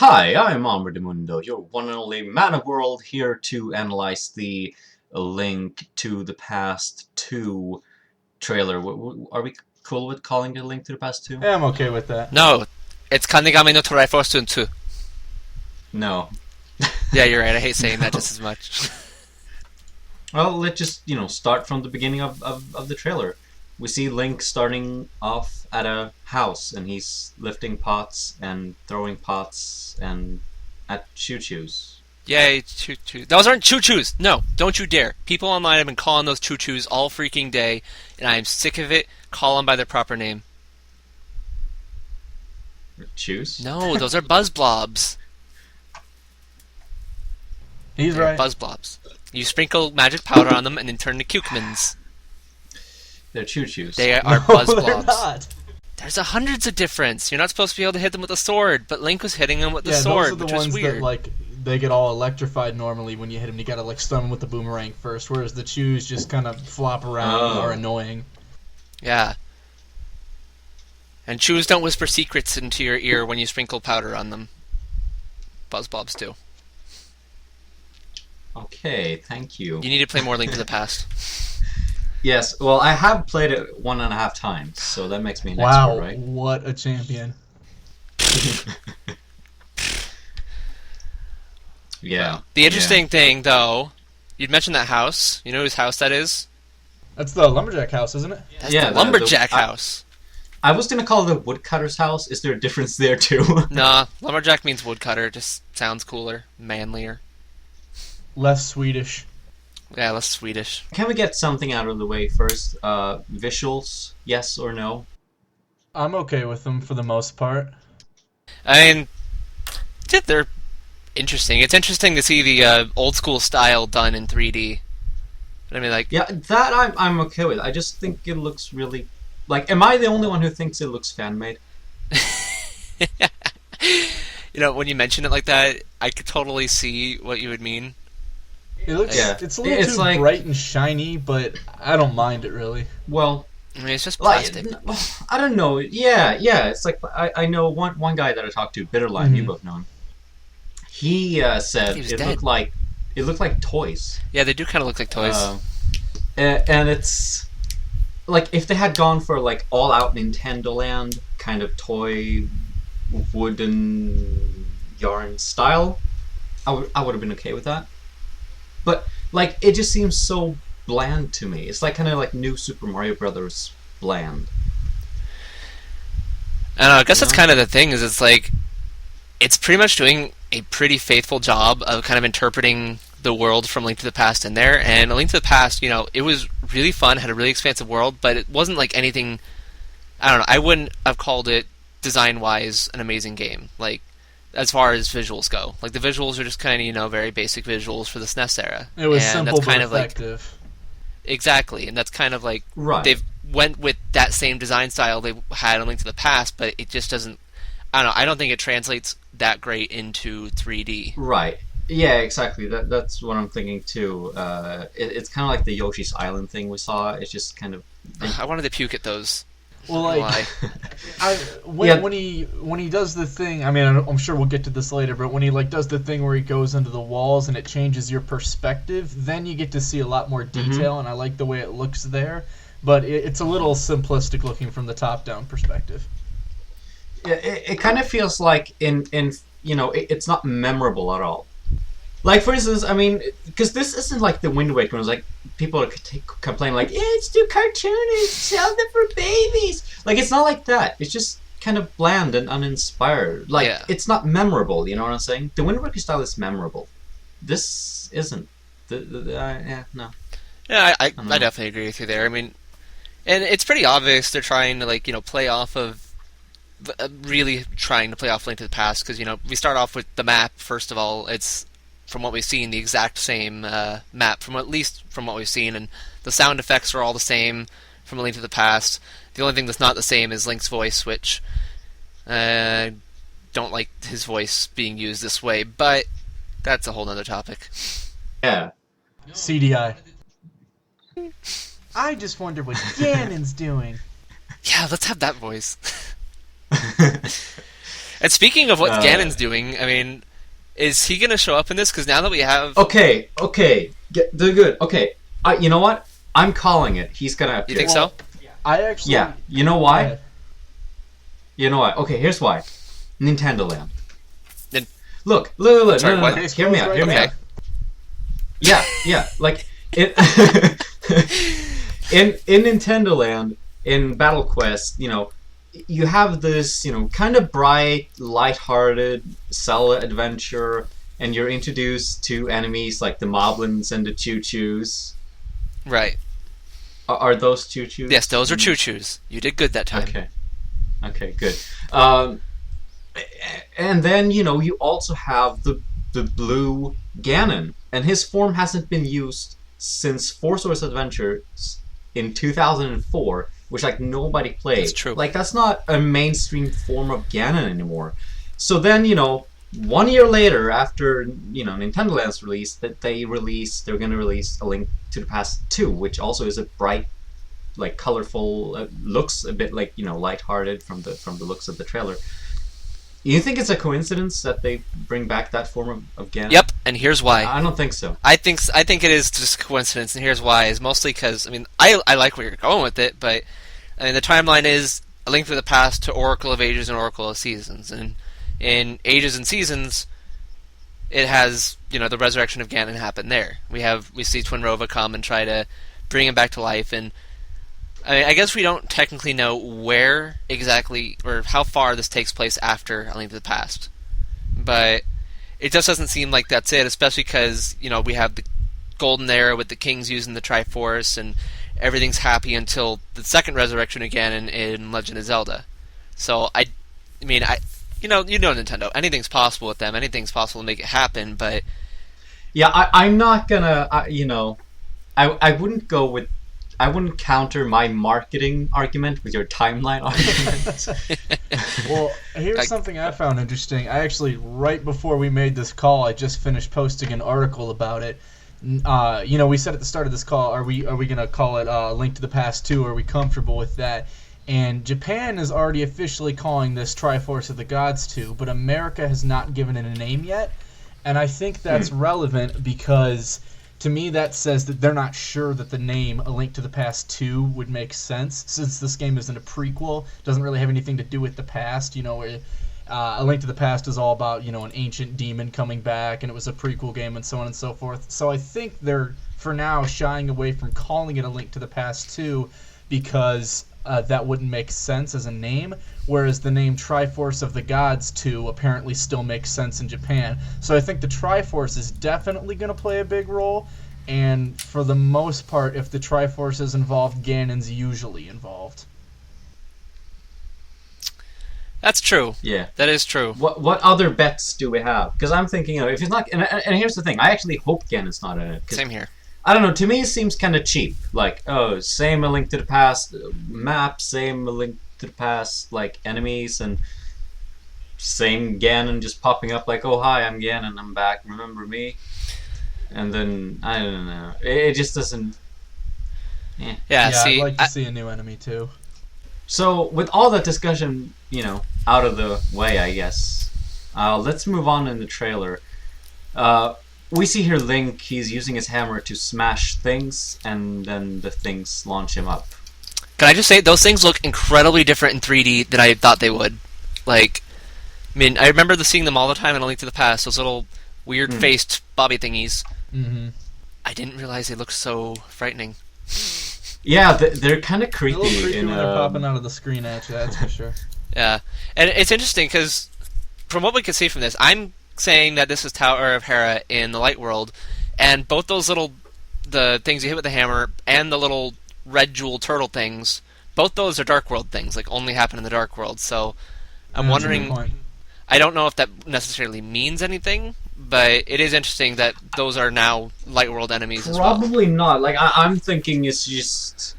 Hi, I'm Amber Mundo, your one and only man of world, here to analyze the Link to the Past 2 trailer. Are we cool with calling it Link to the Past 2? Yeah, I'm okay with that. No, it's Kanigami no Torai Fortune 2. No. Yeah, you're right. I hate saying that just as much. Well, let's just, start from the beginning of the trailer. We see Link starting off at a house, and he's lifting pots and throwing pots and at choo-choos. Yay, choo-choo. Those aren't choo-choos! No, don't you dare. People online have been calling those choo-choos all freaking day, and I am sick of it. Call them by their proper name. Choose? No, those are buzz blobs. He's They're right. buzz blobs. You sprinkle magic powder on them and then turn to Cukemans. They're choo-choos. They are No, buzz they're blobs. not. There's hundreds of difference. You're not supposed to be able to hit them with a sword, but Link was hitting them with the Yeah, sword, those are the which ones was weird. that they get all electrified normally when you hit them. You gotta stun them with the boomerang first, whereas the chews just kind of flop around and are annoying. Yeah. And chews don't whisper secrets into your ear when you sprinkle powder on them. Buzz blobs do. Okay, thank you. You need to play more Link to the Past. Yes, well, I have played it 1.5 times, so that makes me an Wow, expert, right? what a champion! Yeah. The interesting thing, though, you'd mentioned that house. You know whose house that is? That's the lumberjack house, isn't it? That's Yeah, the lumberjack house. I was gonna call it the woodcutter's house. Is there a difference there too? Nah, lumberjack means woodcutter. Just sounds cooler, manlier. Less Swedish. Yeah, less Swedish. Can we get something out of the way first? Visuals, yes or no? I'm okay with them for the most part. I mean, yeah, they're interesting. It's interesting to see the old school style done in 3D. But I mean, like, Yeah, that I'm okay with. I just think it looks really... Like, am I the only one who thinks it looks fan-made? when you mention it like that, I could totally see what you would mean. It looks, Yeah. it's a little It's too like- bright and shiny, but I don't mind it really. Well, I mean, it's just like, plastic. I don't know. Yeah. It's like, I know one guy that I talked to, Bitterline, you both know him. He said He was it dead. looked like toys. Yeah, they do kind of look like toys. And it's like if they had gone for like all out Nintendo Land kind of toy wooden yarn style, I would have been okay with that. But like it just seems so bland to me. It's like kind of like New Super Mario Brothers bland. I don't know, I guess that's kind of the thing, is it's like, it's pretty much doing a pretty faithful job of kind of interpreting the world from Link to the Past in there. And A Link to the Past, it was really fun, had a really expansive world, but it wasn't like anything, I don't know, I wouldn't have called it, design-wise, an amazing game. Like, as far as visuals go. Like, the visuals are just kind of, very basic visuals for the SNES era. It was and simple that's kind but of like, effective. exactly, and that's kind of like, Right. they've went with that same design style they had in Link to the Past, but it just doesn't, I don't know, I don't think it translates that great into 3D. Right. Yeah, exactly. That's what I'm thinking too. It's kind of like the Yoshi's Island thing we saw. It's just kind of... I wanted to puke at those. Well, Why? when he does the thing, I mean, I'm sure we'll get to this later, but when he does the thing where he goes into the walls and it changes your perspective, then you get to see a lot more detail, and I like the way it looks there. But it's a little simplistic looking from the top-down perspective. Yeah, it kind of feels like it's not memorable at all. Like, for instance, I mean, because this isn't like the Wind Waker, when it's like people are complaining like, yeah, it's too cartoony, Zelda for babies. Like, it's not like that. It's just kind of bland and uninspired. Like, Yeah. It's not memorable. You know what I'm saying? The Wind Waker style is memorable. This isn't. Yeah, no. Yeah, I don't know. definitely agree with you there. I mean, and it's pretty obvious they're trying to play off of, really trying to play off Link to the Past, because we start off with the map. First of all, it's, from what we've seen, the exact same map, at least from what we've seen, and the sound effects are all the same from A Link to the Past. The only thing that's not the same is Link's voice, which don't like his voice being used this way, but that's a whole nother topic. Yeah. CDI. I just wonder what Ganon's doing. Yeah, let's have that voice. And speaking of what Ganon's doing, I mean, is he going to show up in this? Because now that we have... Okay. They're good. Okay. You know what? I'm calling it. He's going to appear. You think so? I actually... Yeah. You know why? You know why? Okay, here's why. Nintendo Land. Look. Sorry, no. Hear me out. Yeah. Like, in Nintendo Land, in Battle Quest, you have this, kind of bright, light-hearted Zelda adventure, and you're introduced to enemies like the Moblins and the Choo-Choos. Right. Are those Choo-Choos? Yes, those are Choo-Choos. You did good that time. Okay, good. And then, you also have the blue Ganon, and his form hasn't been used since Four Swords Adventures in 2004, which nobody played. That's true. That's not a mainstream form of Ganon anymore. So then, 1 year later, after Nintendo Land's release, they're going to release A Link to the Past 2, which also is a bright, colorful, looks a bit lighthearted from the looks of the trailer. You think it's a coincidence that they bring back that form of Ganon? Yep, and here's why. I don't think so. I think it is just a coincidence, and here's why. Is mostly because, I like where you're going with it, but the timeline is A Link to the Past to Oracle of Ages and Oracle of Seasons, and in Ages and Seasons, it has the resurrection of Ganon happen there. We see Twinrova come and try to bring him back to life, and I guess we don't technically know where exactly or how far this takes place after A Link to the Past, but it just doesn't seem like that's it, especially because we have the Golden Era with the kings using the Triforce, and everything's happy until the second resurrection again in Legend of Zelda. So Nintendo. Anything's possible with them. Anything's possible to make it happen, but yeah, I'm not gonna. I wouldn't go with. I wouldn't counter my marketing argument with your timeline argument. Well, here's something I found interesting. I actually, right before we made this call, I just finished posting an article about it. We said at the start of this call, are we going to call it Link to the Past 2? Are we comfortable with that? And Japan is already officially calling this Triforce of the Gods 2, but America has not given it a name yet. And I think that's relevant because... to me, that says that they're not sure that the name A Link to the Past 2 would make sense, since this game isn't a prequel, doesn't really have anything to do with the past. Where A Link to the Past is all about, an ancient demon coming back, and it was a prequel game, and so on and so forth. So I think they're, for now, shying away from calling it A Link to the Past 2 because that wouldn't make sense as a name, whereas the name Triforce of the Gods 2 apparently still makes sense in Japan. So I think the Triforce is definitely going to play a big role, and for the most part, if the Triforce is involved, Ganon's usually involved. That's true. Yeah. That is true. What other bets do we have? Because I'm thinking, if it's not... And here's the thing, I actually hope Ganon's not in it. Same here. I don't know, to me it seems kind of cheap. Same A Link to the Past map, same A Link to the Past, enemies, and same Ganon just popping up oh, hi, I'm Ganon, I'm back, remember me? And then, I don't know, it just doesn't... Yeah, see, I'd like to see a new enemy, too. So, with all that discussion, out of the way, I guess, let's move on in the trailer. We see here Link, he's using his hammer to smash things, and then the things launch him up. Can I just say, those things look incredibly different in 3D than I thought they would. I remember seeing them all the time in A Link to the Past, those little weird-faced bobby thingies. Mm-hmm. I didn't realize they looked so frightening. Yeah, they're kind of creepy. A little creepy when they're popping out of the screen at you, that's for sure. Yeah, and it's interesting, because from what we can see from this, I'm saying that this is Tower of Hera in the Light World, and both those the things you hit with the hammer and the little red jewel turtle things, both those are Dark World things, only happen in the Dark World. So I'm wondering, I don't know if that necessarily means anything, but it is interesting that those are now Light World enemies as well. Probably not. I'm thinking it's just...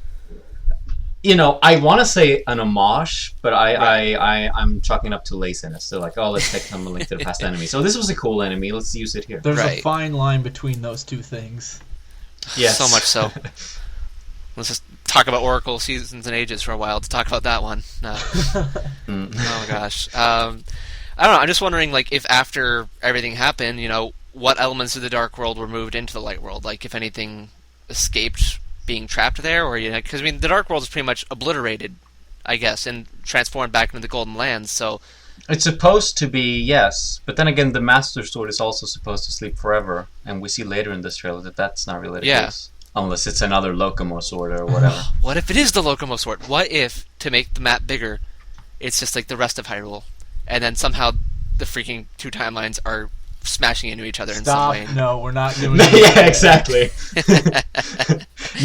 I want to say an homage, but I'm chalking up to laziness. They're let's take some A Link to the Past enemy. So this was a cool enemy. Let's use it here. There's a fine line between those two things. Yes. So much so. Let's just talk about Oracle Seasons and Ages for a while to talk about that one. No. Oh, gosh. I don't know. I'm just wondering, like, if after everything happened, what elements of the Dark World were moved into the Light World? Like, if anything escaped being trapped there, or because the Dark World is pretty much obliterated, I guess, and transformed back into the Golden Lands. So it's supposed to be, yes, but then again, the Master Sword is also supposed to sleep forever, and we see later in this trailer that that's not really the case, unless it's another Locomo Sword or whatever. What if it is the Locomo Sword? What if, to make the map bigger, it's just like the rest of Hyrule, and then somehow the freaking two timelines are smashing into each other in some way? No, we're not doing that. Yeah, exactly.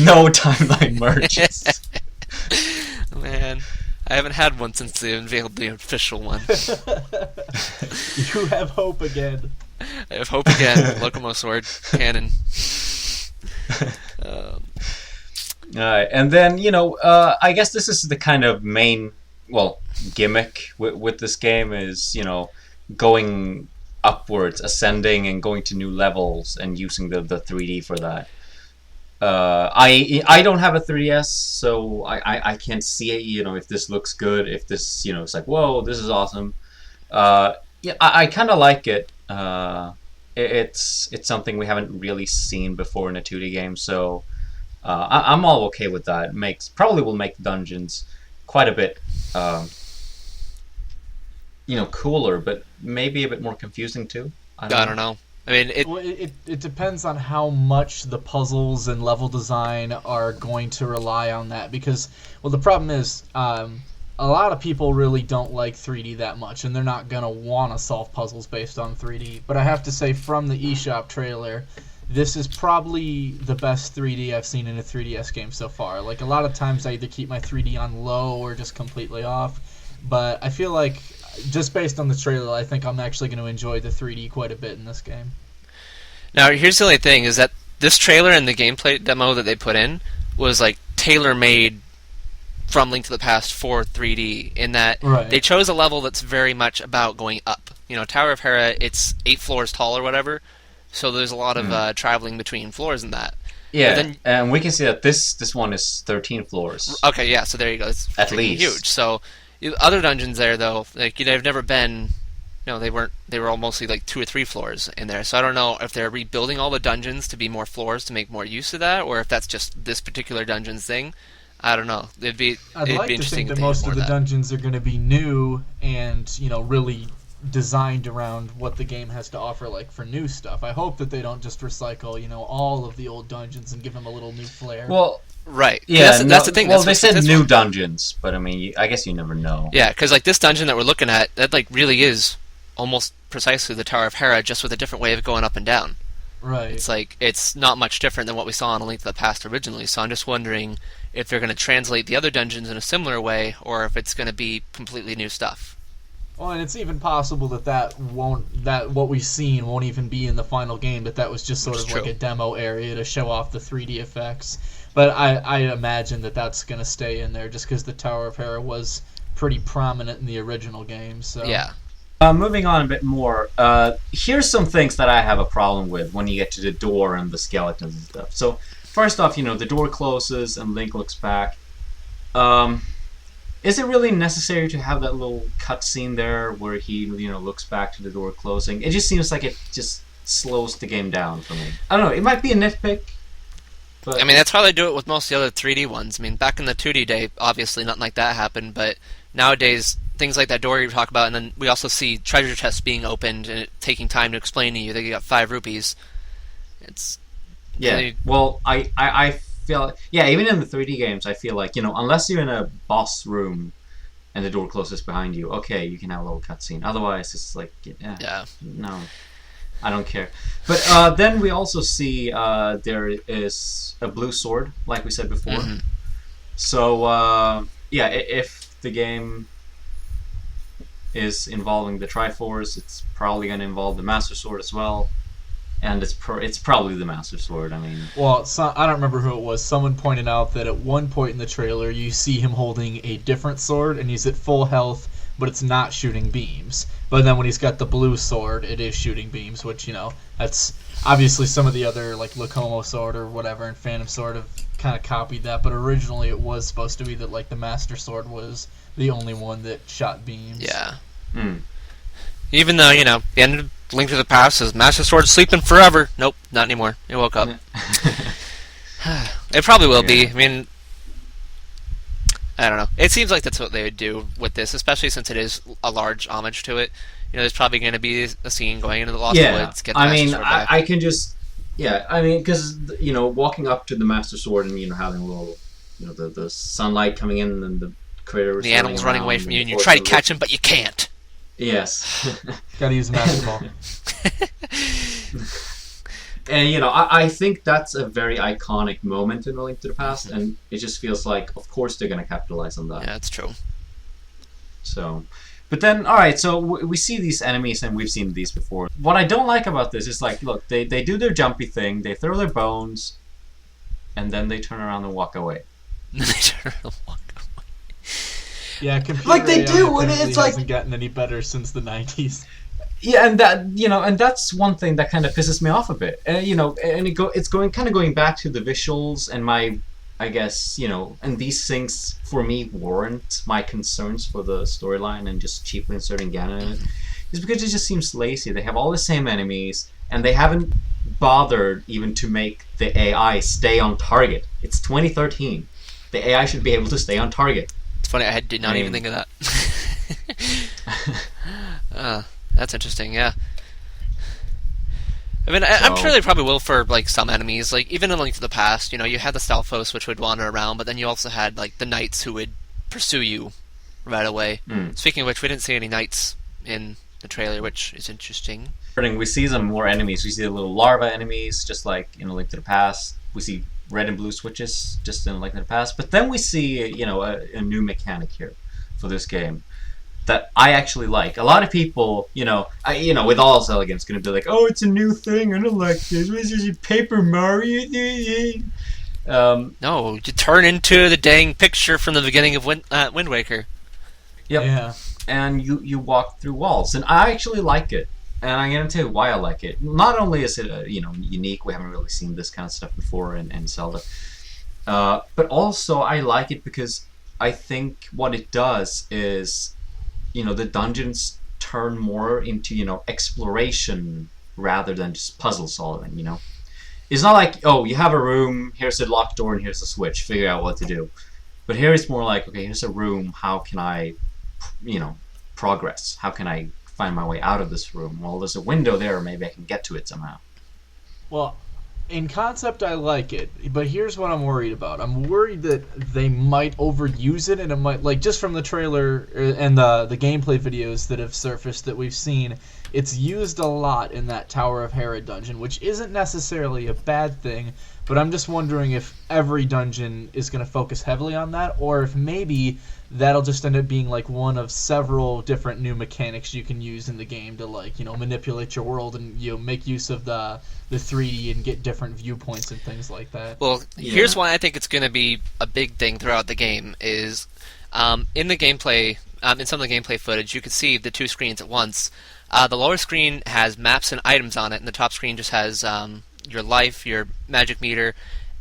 No timeline merges. Man, I haven't had one since they unveiled the official one. You have hope again. I have hope again. Locomo Sword, canon. Alright, and then, I guess this is the kind of main, gimmick with this game is, going upwards, ascending, and going to new levels, and using the 3D for that. I don't have a 3DS, so I can't see it, if this looks good, if this, it's like, whoa, this is awesome. I kind of like it. It's something we haven't really seen before in a 2D game, so I'm all okay with that. Probably will make dungeons quite a bit, cooler, but maybe a bit more confusing too. I don't know. I mean, it depends on how much the puzzles and level design are going to rely on that, because, the problem is, a lot of people really don't like 3D that much, and they're not going to want to solve puzzles based on 3D. But I have to say, from the eShop trailer, this is probably the best 3D I've seen in a 3DS game so far. Like, a lot of times I either keep my 3D on low or just completely off, but I feel like, just based on the trailer, I think I'm actually going to enjoy the 3D quite a bit in this game. Now, here's the only thing, is that this trailer and the gameplay demo that they put in was, like, tailor-made from Link to the Past for 3D, in that they chose a level that's very much about going up. Tower of Hera, it's 8 floors tall or whatever, so there's a lot of traveling between floors in that. Yeah, and we can see that this one is 13 floors. Okay, yeah, so there you go. It's at least huge. So other dungeons there, though, like, they've never been... they weren't. They were all mostly like 2 or 3 floors in there. So I don't know if they're rebuilding all the dungeons to be more floors to make more use of that, or if that's just this particular dungeon's thing. I don't know. I'd like to think that most of the dungeons are going to be new and really designed around what the game has to offer, like for new stuff. I hope that they don't just recycle all of the old dungeons and give them a little new flair. Well, right. Yeah, that's the thing. Well, they said new dungeons, but I mean, I guess you never know. Yeah, because like this dungeon that we're looking at, that like really is almost precisely the Tower of Hera, just with a different way of going up and down. Right. It's like, it's not much different than what we saw in A Link to the Past originally, so I'm just wondering if they're going to translate the other dungeons in a similar way, or if it's going to be completely new stuff. Well, and it's even possible that what we've seen won't even be in the final game, that was just sort of like a demo area to show off the 3D effects. But I imagine that's going to stay in there, just because the Tower of Hera was pretty prominent in the original game. So yeah. Moving on a bit more, here's some things that I have a problem with when you get to the door and the skeletons and stuff. So, first off, the door closes and Link looks back. Is it really necessary to have that little cutscene there where he, looks back to the door closing? It just seems like it just slows the game down for me. I don't know, it might be a nitpick, but... I mean, that's how they do it with most of the other 3D ones. I mean, back in the 2D day, obviously nothing like that happened, but nowadays... things like that door you talk about, and then we also see treasure chests being opened and it taking time to explain to you that you got 5 rupees. It's well, I feel even in the 3D games, I feel like unless you're in a boss room and the door closes behind you, okay, you can have a little cutscene. Otherwise, it's like no, I don't care. But then we also see there is a blue sword, like we said before. Mm-hmm. So if the game is involving the Triforce, it's probably going to involve the Master Sword as well, and it's probably the Master Sword. I mean, I don't remember who it was. Someone pointed out that at one point in the trailer, you see him holding a different sword, and he's at full health, but it's not shooting beams. But then when he's got the blue sword, it is shooting beams, which that's obviously some of the other like Locomo Sword or whatever and Phantom Sword have kind of copied that. But originally, it was supposed to be that like the Master Sword was the only one that shot beams. Yeah. Even though, the end of Link to the Past says Master Sword sleeping forever. Nope, not anymore. It woke up. It probably will be. I mean, I don't know. It seems like that's what they would do with this, especially since it is a large homage to it. There's probably going to be a scene going into the Lost Woods. Get the Master Sword back. I can just... Yeah, I mean, because, walking up to the Master Sword and, having a little, the sunlight coming in and the critters... The animals running away from you, and you try to catch them, but you can't. Yes. Gotta use the Master Ball. And, I think that's a very iconic moment in A Link to the Past, and it just feels like, of course, they're going to capitalize on that. Yeah, that's true. So... But then, alright, so we see these enemies, and we've seen these before. What I don't like about this is, like, look, they do their jumpy thing, they throw their bones, and then they turn around and walk away. Yeah, computer like they AI do, and it's like... hasn't gotten any better since the 90s. Yeah, and that, and that's one thing that kind of pisses me off a bit. And, and it's going back to the visuals and my... I guess, and these things, for me, warrant my concerns for the storyline and just cheaply inserting Ganon in it. Is because it just seems lazy. They have all the same enemies, and they haven't bothered even to make the AI stay on target. It's 2013. The AI should be able to stay on target. It's funny, I did not even think of that. That's interesting, yeah. I mean, I'm sure they probably will for, like, some enemies. Like, even in Link to the Past, you had the Stalfos, which would wander around, but then you also had, like, the knights who would pursue you right away. Speaking of which, we didn't see any knights in the trailer, which is interesting. We see some more enemies. We see the little larva enemies, just like in A Link to the Past. We see red and blue switches, just in A Link to the Past. But then we see, a new mechanic here for this game that I actually like. A lot of people, with all Zelda games, going to be like, oh, it's a new thing, I don't like this. This is Paper Mario. No, you turn into the dang picture from the beginning of Wind Waker. Yep. Yeah. And you walk through walls, and I actually like it. And I'm going to tell you why I like it. Not only is it, unique, we haven't really seen this kind of stuff before in Zelda, but also I like it because I think what it does is... the dungeons turn more into, exploration rather than just puzzle solving, It's not like, oh, you have a room, here's a locked door, and here's a switch, figure out what to do. But here it's more like, okay, here's a room, how can I, progress? How can I find my way out of this room? Well, there's a window there, maybe I can get to it somehow. Well, in concept, I like it, but here's what I'm worried about. I'm worried that they might overuse it, and it might, like, just from the trailer and the gameplay videos that have surfaced that we've seen, it's used a lot in that Tower of Herod dungeon, which isn't necessarily a bad thing, but I'm just wondering if every dungeon is going to focus heavily on that, or if maybe that'll just end up being like one of several different new mechanics you can use in the game to, like, manipulate your world and make use of the 3D and get different viewpoints and things like that. Well, here's why I think it's going to be a big thing throughout the game is in the gameplay, in some of the gameplay footage, you can see the two screens at once. The lower screen has maps and items on it, and the top screen just has your life, your magic meter,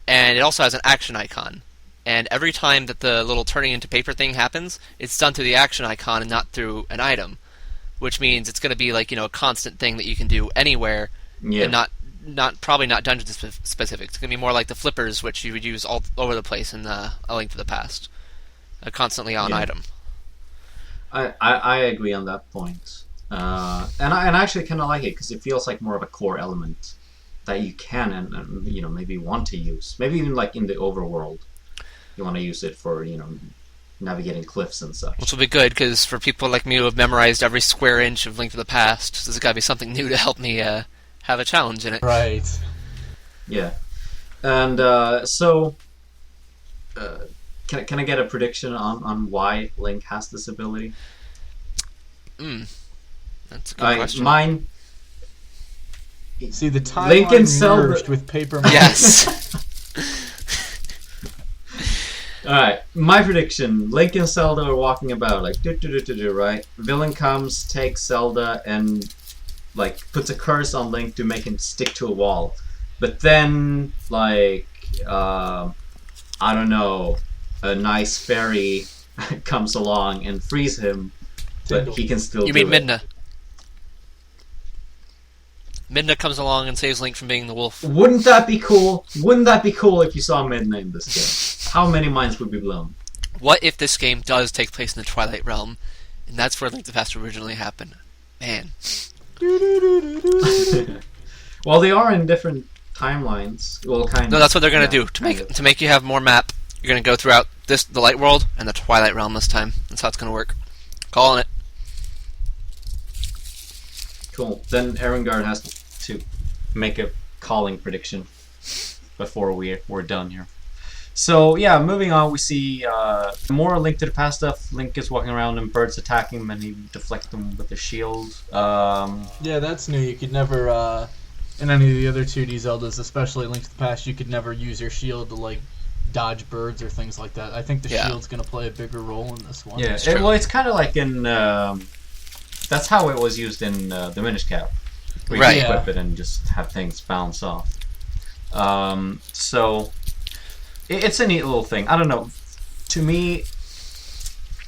and it also has an action icon. And every time that the little turning into paper thing happens, it's done through the action icon and not through an item, which means it's going to be like a constant thing that you can do anywhere, and probably not dungeon specific. It's going to be more like the flippers, which you would use all over the place in A Link to the Past, a constantly on item. I agree on that point, and I actually kind of like it because it feels like more of a core element that you can and maybe want to use, maybe even like in the overworld. You want to use it for, navigating cliffs and such. Which will be good, because for people like me who have memorized every square inch of Link to the Past, there's got to be something new to help me have a challenge in it. Right. Yeah. And so, can I get a prediction on why Link has this ability? That's a good question. Mine... See, the timeline Link and Zelda merged with Paper Mario. Yes. Alright, my prediction. Link and Zelda are walking about, like, right? Villain comes, takes Zelda, and, like, puts a curse on Link to make him stick to a wall. But then, like, I don't know, a nice fairy comes along and frees him, but he can still do it. You mean Midna? Midna comes along and saves Link from being the wolf. Wouldn't that be cool? Wouldn't that be cool if you saw Midna in this game? How many minds would be blown? What if this game does take place in the Twilight Realm, and that's where Link to the Past originally happened? Man. Well, they are in different timelines. Well, kind of. No, that's what they're gonna do to make you have more map. You're gonna go throughout the Light World and the Twilight Realm this time. That's how it's gonna work. Calling it. Cool. Then Erimgard has to make a calling prediction before we're done here. So yeah, moving on, we see more Link to the Past stuff. Link is walking around and birds attacking him, and he deflects them with his shield. Yeah, that's new. You could never in any of the other 2D Zeldas, especially Link to the Past, you could never use your shield to like dodge birds or things like that. I think the shield's going to play a bigger role in this one. Yeah, well, it's kind of like in that's how it was used in the Minish Cap. Where you equip it and just have things bounce off. So it's a neat little thing. I don't know. To me,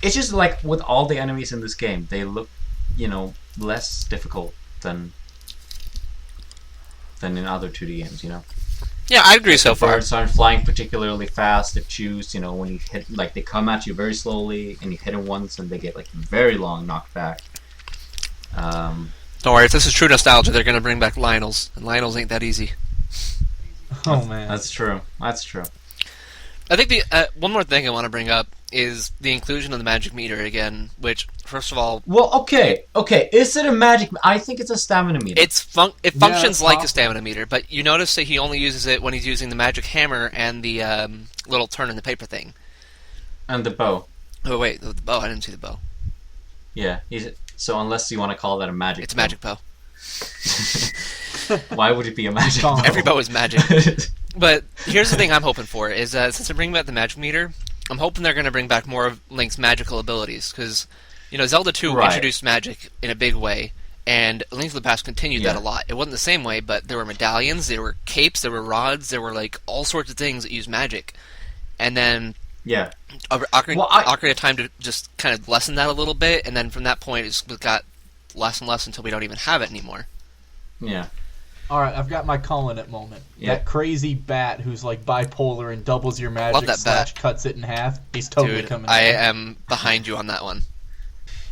it's just like with all the enemies in this game, they look, less difficult than in other 2D games. Yeah, I agree so far. Birds aren't flying particularly fast. They choose, when you hit, like they come at you very slowly, and you hit them once, and they get like very long knockback. Don't worry, if this is true nostalgia, they're gonna bring back Lionels, and Lionels ain't that easy. Oh man, that's true. That's true. I think the one more thing I want to bring up is the inclusion of the magic meter again, which, first of all... Well, okay. Is it a magic... I think it's a stamina meter. It functions like a stamina meter, but you notice that he only uses it when he's using the magic hammer and the little turn in the paper thing. And the bow. Oh, wait, the bow. I didn't see the bow. Yeah, so unless you want to call that a magic It's a magic bow. Why would it be a magic bow? Every bow is magic. But here's the thing I'm hoping for, is since they're bringing back the magic meter, I'm hoping they're going to bring back more of Link's magical abilities, because, Zelda 2 introduced magic in a big way, and Link to the Past continued that a lot. It wasn't the same way, but there were medallions, there were capes, there were rods, there were, like, all sorts of things that use magic. And then... Yeah. Ocarina of Time to just kind of lessen that a little bit, and then from that point, it got less and less until we don't even have it anymore. Yeah. Alright, I've got my calling it moment. Yeah. That crazy bat who's like bipolar and doubles your magic / cuts it in half. He's totally coming. I am behind you on that one.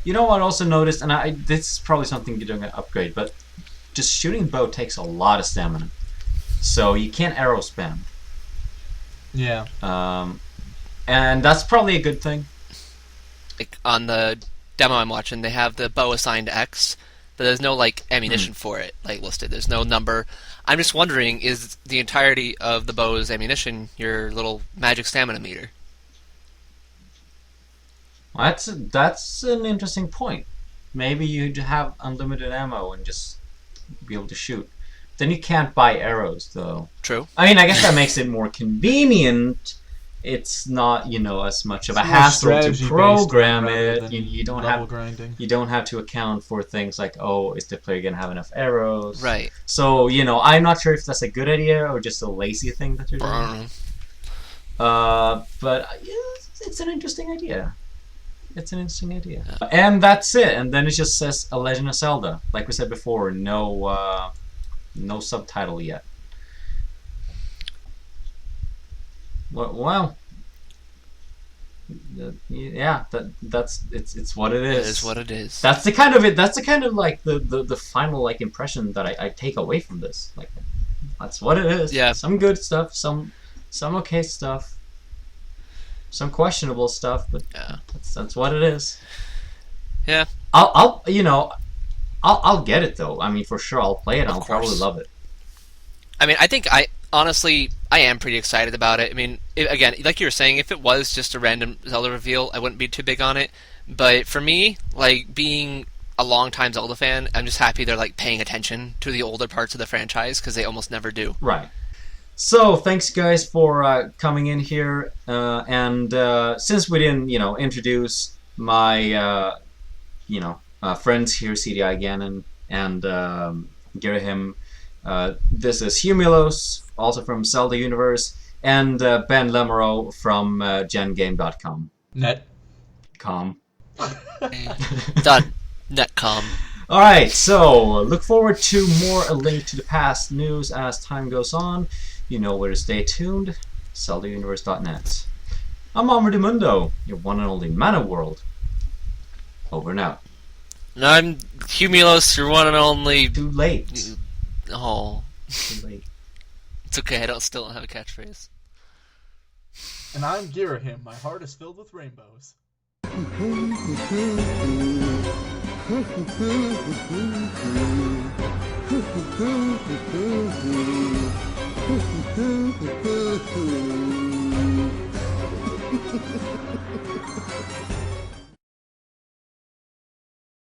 You know what I also noticed, and this is probably something you're doing an upgrade, but just shooting bow takes a lot of stamina. So you can't arrow spam. Yeah. And that's probably a good thing. Like on the demo I'm watching, they have the bow assigned X, but there's no ammunition for it listed. There's no number. I'm just wondering, is the entirety of the bow's ammunition your little magic stamina meter? Well, that's an interesting point. Maybe you'd have unlimited ammo and just be able to shoot. Then you can't buy arrows, though. True. I mean, I guess that makes it more convenient. It's not, as much of a hassle to program it. You don't have to account for things like, is the player gonna have enough arrows? Right. So, I'm not sure if that's a good idea or just a lazy thing that you're doing. But it's an interesting idea. And that's it. And then it just says A Legend of Zelda. Like we said before, no subtitle yet. Well, yeah, it's what it is. It is what it is. That's the kind of like the final impression that I take away from this. Like, that's what it is. Yeah. Some good stuff, some okay stuff, some questionable stuff, but that's what it is. Yeah. I'll get it though. I mean, for sure, I'll play it. I'll probably love it. I mean, I think honestly, I am pretty excited about it. I mean, again, like you were saying, if it was just a random Zelda reveal, I wouldn't be too big on it. But for me, being a long-time Zelda fan, I'm just happy they're paying attention to the older parts of the franchise, because they almost never do. Right. So, thanks guys for coming in here. And since we didn't, introduce my, friends here, CDI Ganon and Gerahim. This is Humulos, also from Zelda Universe, and Ben Lamoreux from gengame.com. Net. Com. .netcom. Alright, so look forward to more A Link to the Past news as time goes on. You know where to stay tuned. ZeldaUniverse.net. I'm Amr Mundo, your one and only man of world. Over and out. And I'm Humulos, your one and only. Too late. Oh. Too late. It's okay, I still don't have a catchphrase. And I'm Girahim, my heart is filled with rainbows.